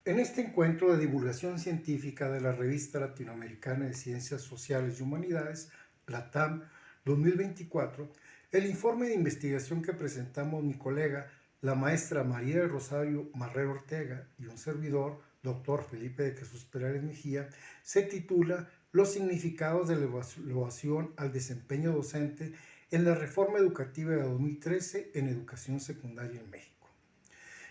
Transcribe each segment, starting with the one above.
En este encuentro de divulgación científica de la Revista Latinoamericana de Ciencias Sociales y Humanidades, LATAM 2024, el informe de investigación que presentamos mi colega, la maestra María del Rosario Marrero Ortega, y un servidor, doctor Felipe de Jesús Perales Mejía, se titula Los significados de la evaluación al desempeño docente en la reforma educativa de 2013 en educación secundaria en México.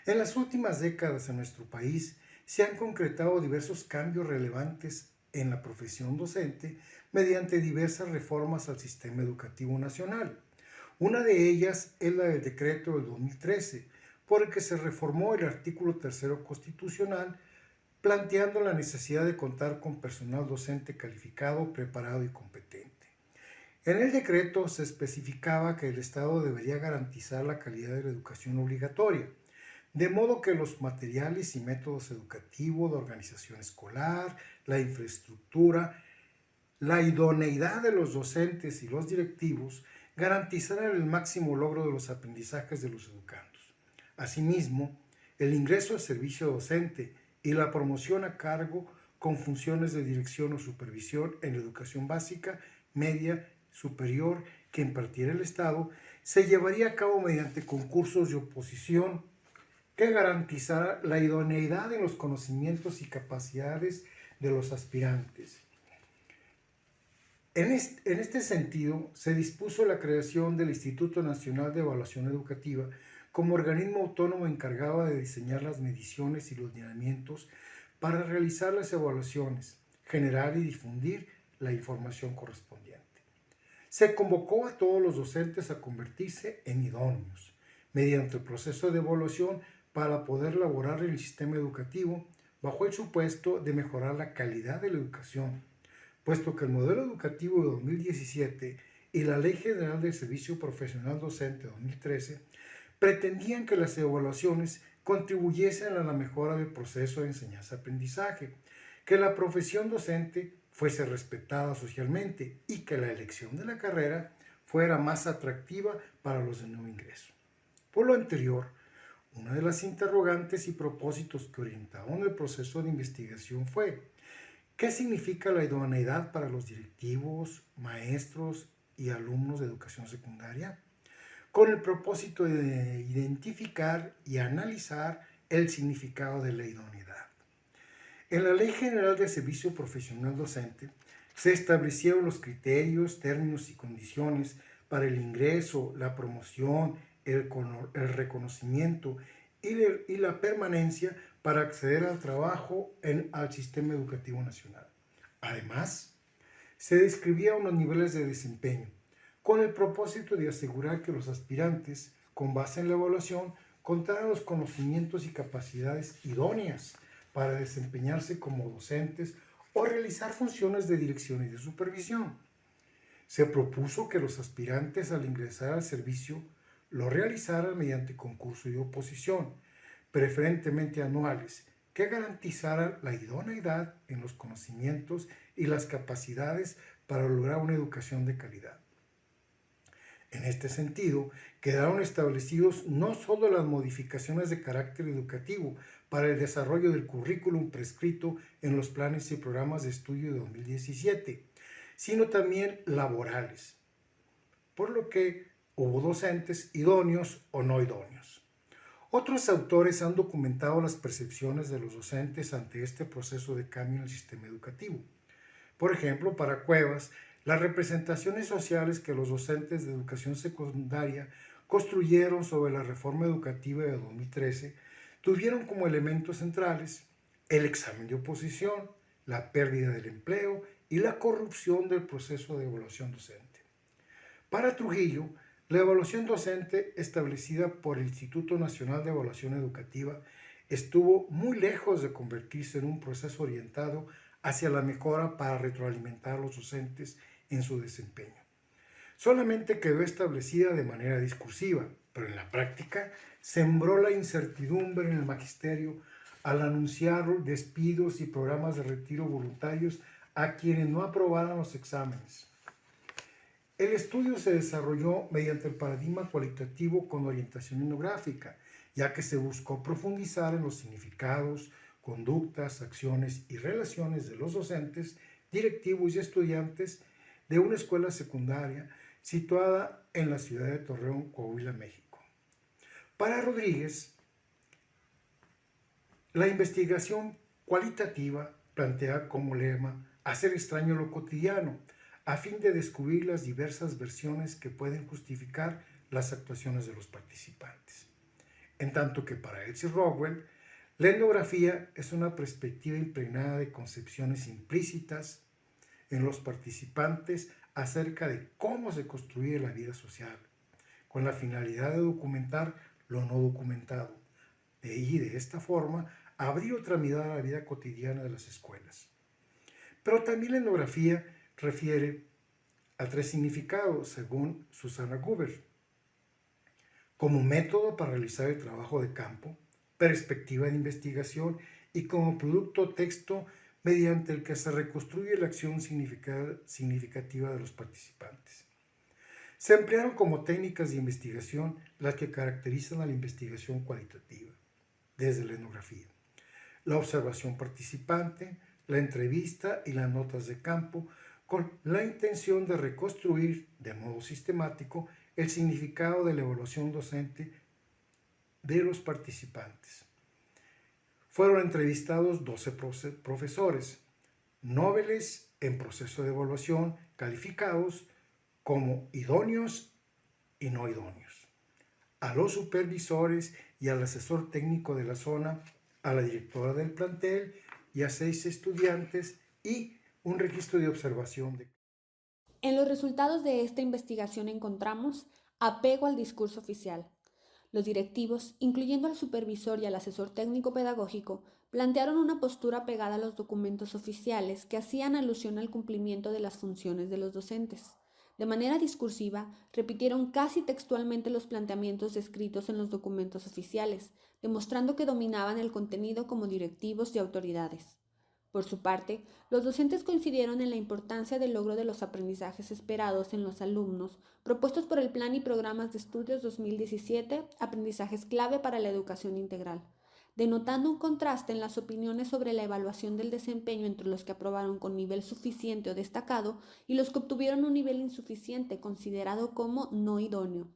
En las últimas décadas en nuestro país se han concretado diversos cambios relevantes en la profesión docente mediante diversas reformas al sistema educativo nacional. Una de ellas es la del decreto del 2013, por el que se reformó el artículo 3º constitucional, planteando la necesidad de contar con personal docente calificado, preparado y competente. En el decreto se especificaba que el Estado debería garantizar la calidad de la educación obligatoria, de modo que los materiales y métodos educativos, la organización escolar, la infraestructura, la idoneidad de los docentes y los directivos garantizaran el máximo logro de los aprendizajes de los educandos. Asimismo, el ingreso al servicio docente y la promoción a cargo con funciones de dirección o supervisión en la educación básica, media, superior que impartiera el Estado, se llevaría a cabo mediante concursos de oposición que garantizara la idoneidad en los conocimientos y capacidades de los aspirantes. En este sentido, se dispuso la creación del Instituto Nacional de Evaluación Educativa como organismo autónomo encargado de diseñar las mediciones y los lineamientos para realizar las evaluaciones, generar y difundir la información correspondiente. Se convocó a todos los docentes a convertirse en idóneos mediante el proceso de evaluación para poder laborar en el sistema educativo bajo el supuesto de mejorar la calidad de la educación, puesto que el modelo educativo de 2017 y la Ley General del Servicio Profesional Docente de 2013 pretendían que las evaluaciones contribuyesen a la mejora del proceso de enseñanza-aprendizaje, que la profesión docente fuese respetada socialmente y que la elección de la carrera fuera más atractiva para los de nuevo ingreso. Por lo anterior, una de las interrogantes y propósitos que orientaron el proceso de investigación fue: ¿qué significa la idoneidad para los directivos, maestros y alumnos de educación secundaria? Con el propósito de identificar y analizar el significado de la idoneidad. En la Ley General de Servicio Profesional Docente se establecieron los criterios, términos y condiciones para el ingreso, la promoción, el reconocimiento y la permanencia para acceder al trabajo al sistema educativo nacional. Además, se describían los niveles de desempeño, con el propósito de asegurar que los aspirantes, con base en la evaluación, contaran los conocimientos y capacidades idóneas para desempeñarse como docentes o realizar funciones de dirección y de supervisión. Se propuso que los aspirantes al ingresar al servicio lo realizaran mediante concurso y oposición, preferentemente anuales, que garantizaran la idoneidad en los conocimientos y las capacidades para lograr una educación de calidad. En este sentido, quedaron establecidos no solo las modificaciones de carácter educativo para el desarrollo del currículum prescrito en los planes y programas de estudio de 2017, sino también laborales, por lo que hubo docentes idóneos o no idóneos. Otros autores han documentado las percepciones de los docentes ante este proceso de cambio en el sistema educativo. Por ejemplo, para Cuevas, las representaciones sociales que los docentes de educación secundaria construyeron sobre la reforma educativa de 2013 tuvieron como elementos centrales el examen de oposición, la pérdida del empleo y la corrupción del proceso de evaluación docente. Para Trujillo, la evaluación docente establecida por el Instituto Nacional de Evaluación Educativa estuvo muy lejos de convertirse en un proceso orientado hacia la mejora para retroalimentar a los docentes en su desempeño. Solamente quedó establecida de manera discursiva, pero en la práctica sembró la incertidumbre en el magisterio al anunciar despidos y programas de retiro voluntarios a quienes no aprobaran los exámenes. El estudio se desarrolló mediante el paradigma cualitativo con orientación etnográfica, ya que se buscó profundizar en los significados, conductas, acciones y relaciones de los docentes, directivos y estudiantes de una escuela secundaria situada en la ciudad de Torreón, Coahuila, México. Para Rodríguez, la investigación cualitativa plantea como lema hacer extraño lo cotidiano, a fin de descubrir las diversas versiones que pueden justificar las actuaciones de los participantes. En tanto que para Elsie Rowell, la etnografía es una perspectiva impregnada de concepciones implícitas en los participantes acerca de cómo se construye la vida social, con la finalidad de documentar lo no documentado. De esta forma, abrir otra mirada a la vida cotidiana de las escuelas. Pero también la etnografía refiere a 3 significados, según Susana Guber: como método para realizar el trabajo de campo, perspectiva de investigación y como producto texto mediante el que se reconstruye la acción significativa de los participantes. Se emplearon como técnicas de investigación las que caracterizan a la investigación cualitativa, desde la etnografía: la observación participante, la entrevista y las notas de campo, con la intención de reconstruir de modo sistemático el significado de la evaluación docente de los participantes. Fueron entrevistados 12 profesores, noveles en proceso de evaluación, calificados como idóneos y no idóneos, a los supervisores y al asesor técnico de la zona, a la directora del plantel y a 6 estudiantes, y un registro de observación. En los resultados de esta investigación encontramos apego al discurso oficial. Los directivos, incluyendo al supervisor y al asesor técnico pedagógico, plantearon una postura pegada a los documentos oficiales que hacían alusión al cumplimiento de las funciones de los docentes. De manera discursiva, repitieron casi textualmente los planteamientos descritos en los documentos oficiales, demostrando que dominaban el contenido como directivos y autoridades. Por su parte, los docentes coincidieron en la importancia del logro de los aprendizajes esperados en los alumnos propuestos por el Plan y Programas de Estudios 2017, Aprendizajes clave para la educación integral, denotando un contraste en las opiniones sobre la evaluación del desempeño entre los que aprobaron con nivel suficiente o destacado y los que obtuvieron un nivel insuficiente, considerado como no idóneo.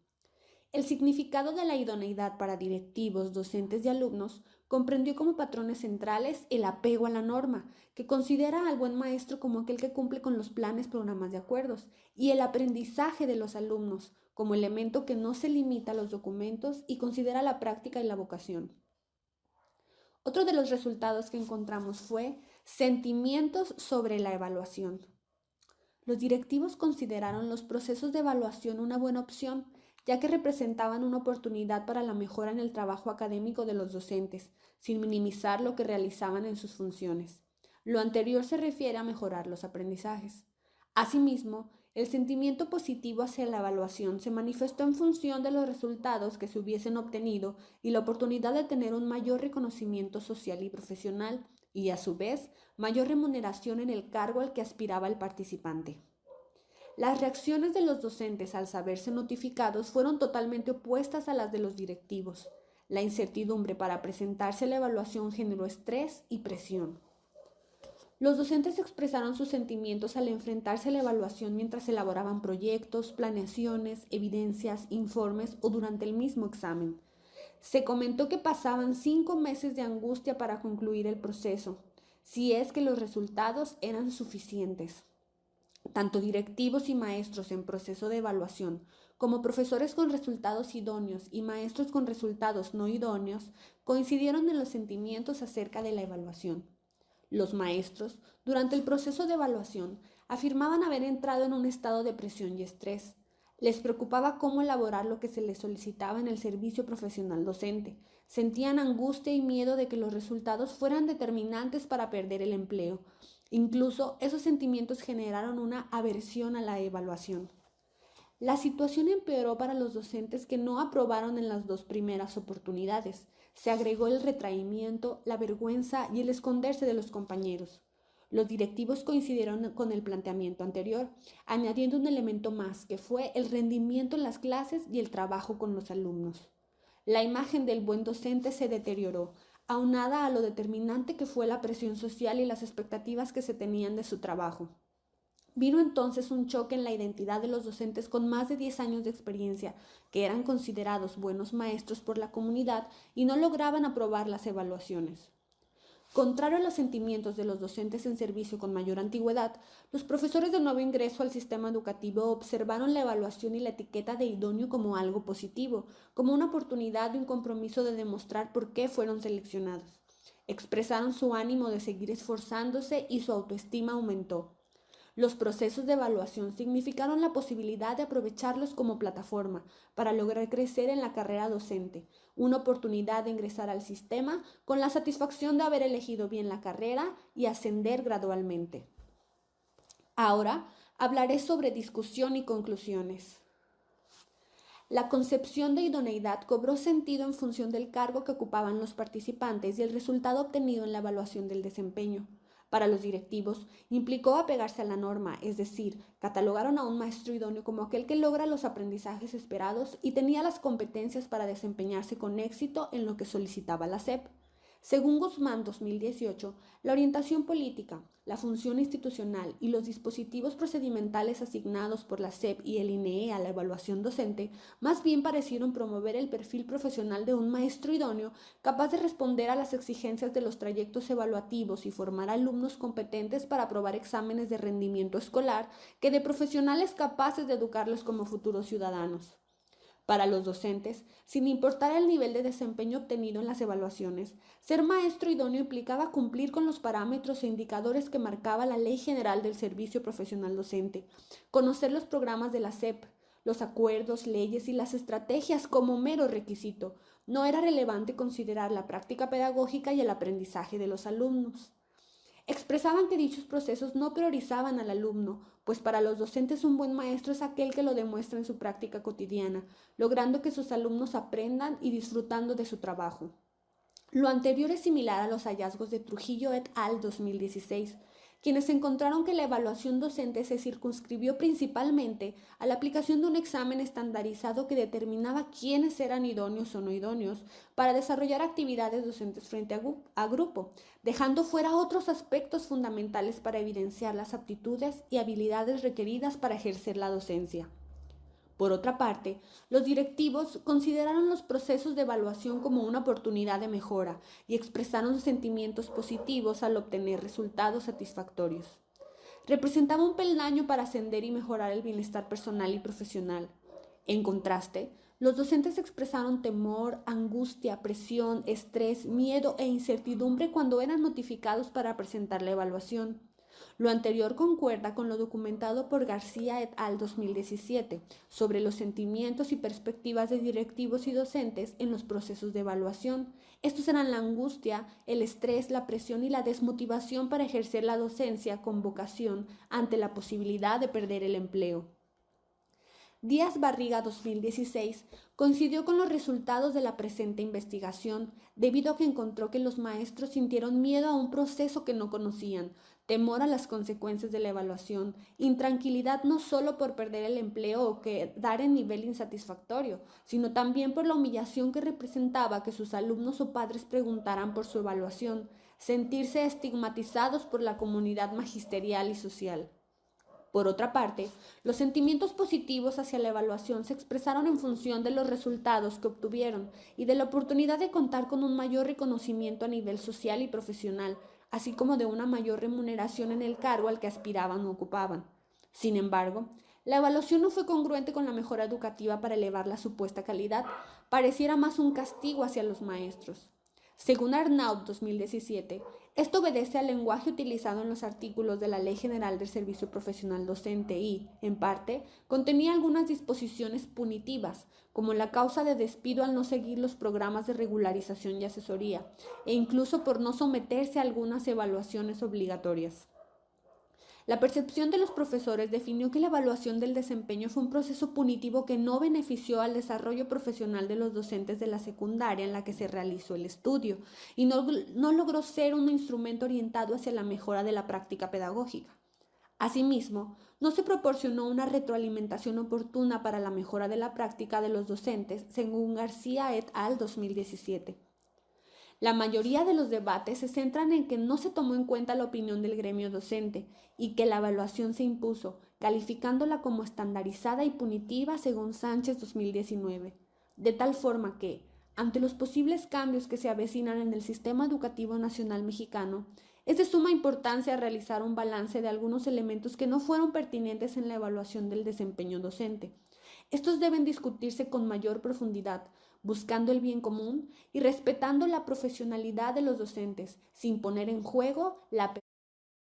El significado de la idoneidad para directivos, docentes y alumnos comprendió como patrones centrales el apego a la norma, que considera al buen maestro como aquel que cumple con los planes, programas y acuerdos, y el aprendizaje de los alumnos como elemento que no se limita a los documentos y considera la práctica y la vocación. Otro de los resultados que encontramos fue sentimientos sobre la evaluación. Los directivos consideraron los procesos de evaluación una buena opción, ya que representaban una oportunidad para la mejora en el trabajo académico de los docentes, sin minimizar lo que realizaban en sus funciones. Lo anterior se refiere a mejorar los aprendizajes. Asimismo, el sentimiento positivo hacia la evaluación se manifestó en función de los resultados que se hubiesen obtenido y la oportunidad de tener un mayor reconocimiento social y profesional y, a su vez, mayor remuneración en el cargo al que aspiraba el participante. Las reacciones de los docentes al saberse notificados fueron totalmente opuestas a las de los directivos. La incertidumbre para presentarse a la evaluación generó estrés y presión. Los docentes expresaron sus sentimientos al enfrentarse a la evaluación mientras elaboraban proyectos, planeaciones, evidencias, informes o durante el mismo examen. Se comentó que pasaban 5 meses de angustia para concluir el proceso, si es que los resultados eran suficientes. Tanto directivos y maestros en proceso de evaluación, como profesores con resultados idóneos y maestros con resultados no idóneos, coincidieron en los sentimientos acerca de la evaluación. Los maestros, durante el proceso de evaluación, afirmaban haber entrado en un estado de presión y estrés. Les preocupaba cómo elaborar lo que se les solicitaba en el servicio profesional docente. Sentían angustia y miedo de que los resultados fueran determinantes para perder el empleo. Incluso esos sentimientos generaron una aversión a la evaluación. La situación empeoró para los docentes que no aprobaron en las 2 primeras oportunidades. Se agregó el retraimiento, la vergüenza y el esconderse de los compañeros. Los directivos coincidieron con el planteamiento anterior, añadiendo un elemento más, que fue el rendimiento en las clases y el trabajo con los alumnos. La imagen del buen docente se deterioró, aunada a lo determinante que fue la presión social y las expectativas que se tenían de su trabajo. Vino entonces un choque en la identidad de los docentes con más de 10 años de experiencia, que eran considerados buenos maestros por la comunidad y no lograban aprobar las evaluaciones. Contrario a los sentimientos de los docentes en servicio con mayor antigüedad, los profesores de nuevo ingreso al sistema educativo observaron la evaluación y la etiqueta de idóneo como algo positivo, como una oportunidad y un compromiso de demostrar por qué fueron seleccionados. Expresaron su ánimo de seguir esforzándose y su autoestima aumentó. Los procesos de evaluación significaron la posibilidad de aprovecharlos como plataforma para lograr crecer en la carrera docente, una oportunidad de ingresar al sistema con la satisfacción de haber elegido bien la carrera y ascender gradualmente. Ahora hablaré sobre discusión y conclusiones. La concepción de idoneidad cobró sentido en función del cargo que ocupaban los participantes y el resultado obtenido en la evaluación del desempeño. Para los directivos, implicó apegarse a la norma, es decir, catalogaron a un maestro idóneo como aquel que logra los aprendizajes esperados y tenía las competencias para desempeñarse con éxito en lo que solicitaba la SEP. Según Guzmán 2018, la orientación política, la función institucional y los dispositivos procedimentales asignados por la SEP y el INEE a la evaluación docente más bien parecieron promover el perfil profesional de un maestro idóneo capaz de responder a las exigencias de los trayectos evaluativos y formar alumnos competentes para aprobar exámenes de rendimiento escolar que de profesionales capaces de educarlos como futuros ciudadanos. Para los docentes, sin importar el nivel de desempeño obtenido en las evaluaciones, ser maestro idóneo implicaba cumplir con los parámetros e indicadores que marcaba la Ley General del Servicio Profesional Docente, conocer los programas de la SEP, los acuerdos, leyes y las estrategias como mero requisito. No era relevante considerar la práctica pedagógica y el aprendizaje de los alumnos. Expresaban que dichos procesos no priorizaban al alumno, pues para los docentes un buen maestro es aquel que lo demuestra en su práctica cotidiana, logrando que sus alumnos aprendan y disfrutando de su trabajo. Lo anterior es similar a los hallazgos de Trujillo et al. 2016, quienes encontraron que la evaluación docente se circunscribió principalmente a la aplicación de un examen estandarizado que determinaba quiénes eran idóneos o no idóneos para desarrollar actividades docentes frente a grupo, dejando fuera otros aspectos fundamentales para evidenciar las aptitudes y habilidades requeridas para ejercer la docencia. Por otra parte, los directivos consideraron los procesos de evaluación como una oportunidad de mejora y expresaron sentimientos positivos al obtener resultados satisfactorios. Representaba un peldaño para ascender y mejorar el bienestar personal y profesional. En contraste, los docentes expresaron temor, angustia, presión, estrés, miedo e incertidumbre cuando eran notificados para presentar la evaluación. Lo anterior concuerda con lo documentado por García et al. 2017 sobre los sentimientos y perspectivas de directivos y docentes en los procesos de evaluación. Estos eran la angustia, el estrés, la presión y la desmotivación para ejercer la docencia con vocación ante la posibilidad de perder el empleo. Díaz Barriga 2016 coincidió con los resultados de la presente investigación debido a que encontró que los maestros sintieron miedo a un proceso que no conocían, temor a las consecuencias de la evaluación, intranquilidad no solo por perder el empleo o quedar en nivel insatisfactorio, sino también por la humillación que representaba que sus alumnos o padres preguntaran por su evaluación, sentirse estigmatizados por la comunidad magisterial y social. Por otra parte, los sentimientos positivos hacia la evaluación se expresaron en función de los resultados que obtuvieron y de la oportunidad de contar con un mayor reconocimiento a nivel social y profesional, así como de una mayor remuneración en el cargo al que aspiraban o ocupaban. Sin embargo, la evaluación no fue congruente con la mejora educativa para elevar la supuesta calidad, pareciera más un castigo hacia los maestros. Según Arnaud 2017, esto obedece al lenguaje utilizado en los artículos de la Ley General del Servicio Profesional Docente y, en parte, contenía algunas disposiciones punitivas, como la causa de despido al no seguir los programas de regularización y asesoría, e incluso por no someterse a algunas evaluaciones obligatorias. La percepción de los profesores definió que la evaluación del desempeño fue un proceso punitivo que no benefició al desarrollo profesional de los docentes de la secundaria en la que se realizó el estudio y no logró ser un instrumento orientado hacia la mejora de la práctica pedagógica. Asimismo, no se proporcionó una retroalimentación oportuna para la mejora de la práctica de los docentes, según García et al. 2017. La mayoría de los debates se centran en que no se tomó en cuenta la opinión del gremio docente y que la evaluación se impuso, calificándola como estandarizada y punitiva según Sánchez 2019, de tal forma que, ante los posibles cambios que se avecinan en el sistema educativo nacional mexicano, es de suma importancia realizar un balance de algunos elementos que no fueron pertinentes en la evaluación del desempeño docente. Estos deben discutirse con mayor profundidad, buscando el bien común y respetando la profesionalidad de los docentes, sin poner en juego la